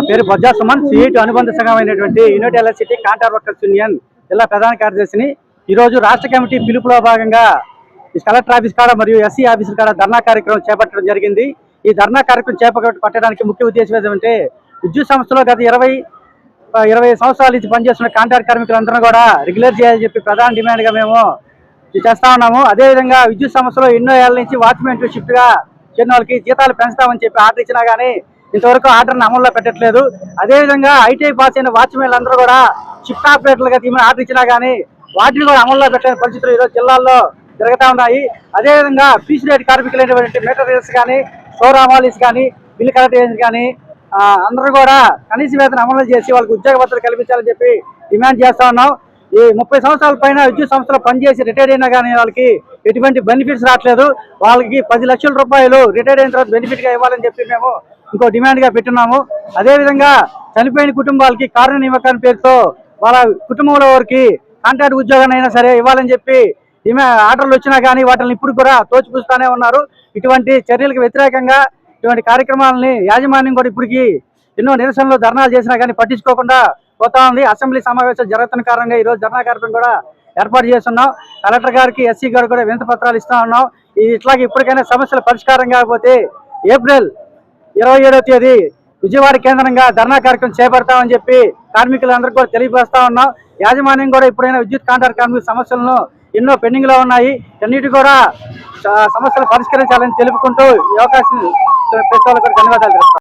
పేరు బొజ్జా సుమన్, సిఐటి అనుబంధ సంఘమైనటువంటి unit ఎల్ఎస్సిటీ contract workers union జిల్లా ప్రధాన కార్యదర్శిని. ఈరోజు రాష్ట్ర కమిటీ పిలుపులో భాగంగా కలెక్టర్ ఆఫీస్ కాడ మరియు ఎస్సీ ఆఫీసుల కాడ ధర్నా కార్యక్రమం చేపట్టడం జరిగింది. ఈ ధర్నా కార్యక్రమం చేపట్టడానికి ముఖ్య ఉద్దేశం ఏంటంటే విద్యుత్ సంస్థలో గత 20 సంవత్సరాల నుంచి పనిచేస్తున్న కాంట్రాక్ట్ కార్మికులందరూ కూడా రెగ్యులర్ చేయాలని చెప్పి ప్రధాన డిమాండ్గా మేము చేస్తా ఉన్నాము. అదేవిధంగా విద్యుత్ సంస్థలో ఎన్నో ఏళ్ల నుంచి వాచ్మెన్ షిఫ్ట్గా చేరిన వాళ్ళకి జీతాలు పెంచుతామని చెప్పి ఆర్డర్ ఇచ్చినా కానీ ఇంతవరకు ఆర్డర్ని అమల్లో పెట్టట్లేదు. అదేవిధంగా ఐటీఐ పాస్ అయిన వాచ్మెన్లు అందరూ కూడా షిఫ్ట్ ఆపరేటర్లుగా తీమని ఆర్డర్ ఇచ్చినా కానీ వాటిని కూడా అమల్లో పెట్టలేని పరిస్థితులు ఈరోజు జిల్లాల్లో జరుగుతూ ఉన్నాయి. అదేవిధంగా పీసీ రేట్ కార్మికులైనటువంటి మెటీరియల్స్ కానీ స్టోర్ అమాలీస్ కానీ బిల్లు కలెక్టర్ కానీ అందరూ కూడా కనీస వేతన అమలు చేసి వాళ్ళకి ఉద్యోగ భద్రత కల్పించాలని చెప్పి డిమాండ్ చేస్తా ఉన్నాం. ఈ 30 సంవత్సరాల పైన విద్యుత్ సంస్థలో పనిచేసి రిటైర్ అయినా కానీ వాళ్ళకి ఎటువంటి బెనిఫిట్స్ రావట్లేదు. వాళ్ళకి 10 లక్షల రూపాయలు రిటైర్ అయిన తర్వాత బెనిఫిట్గా ఇవ్వాలని చెప్పి మేము ఇంకో డిమాండ్గా పెట్టున్నాము. అదేవిధంగా చనిపోయిన కుటుంబాలకి కారణ నియామకాన్ని పేరుతో వాళ్ళ కుటుంబంలో వారికి కాంట్రాక్ట్ ఉద్యోగాన్ని అయినా సరే ఇవ్వాలని చెప్పి ఆర్డర్లు వచ్చినా కానీ వాటిని ఇప్పుడు కూడా తోచిపుస్తూనే ఉన్నారు. ఇటువంటి చర్యలకు వ్యతిరేకంగా ఇటువంటి కార్యక్రమాలని యాజమాన్యం కూడా ఇప్పటికీ ఎన్నో నిరసనలు ధర్నాలు చేసినా కానీ పట్టించుకోకుండా పోతా ఉంది. అసెంబ్లీ సమావేశాలు జరుగుతున్న కారణంగా ఈరోజు ధర్నా కార్యక్రమం కూడా ఏర్పాటు చేస్తున్నాం. కలెక్టర్ గారికి ఎస్సీ గారు కూడా వినతి పత్రాలు ఇస్తా ఉన్నాం. ఇట్లాగే ఇప్పటికైనా సమస్యల పరిష్కారం కాకపోతే ఏప్రిల్ 27వ తేదీ విజయవాడ కేంద్రంగా ధర్నా కార్యక్రమం చేపడతామని చెప్పి కార్మికులందరికీ కూడా తెలియపరుస్తా ఉన్నాం. యాజమాన్యం కూడా ఇప్పుడైనా విద్యుత్ కాంట్రాక్ట్ కార్మికుల సమస్యలను ఎన్నో పెండింగ్ లో ఉన్నాయి, అన్నిటి కూడా సమస్యలు పరిష్కరించాలని తెలుపుకుంటూ ఈ అవకాశం ధన్యవాదాలు తెలుపుతాం.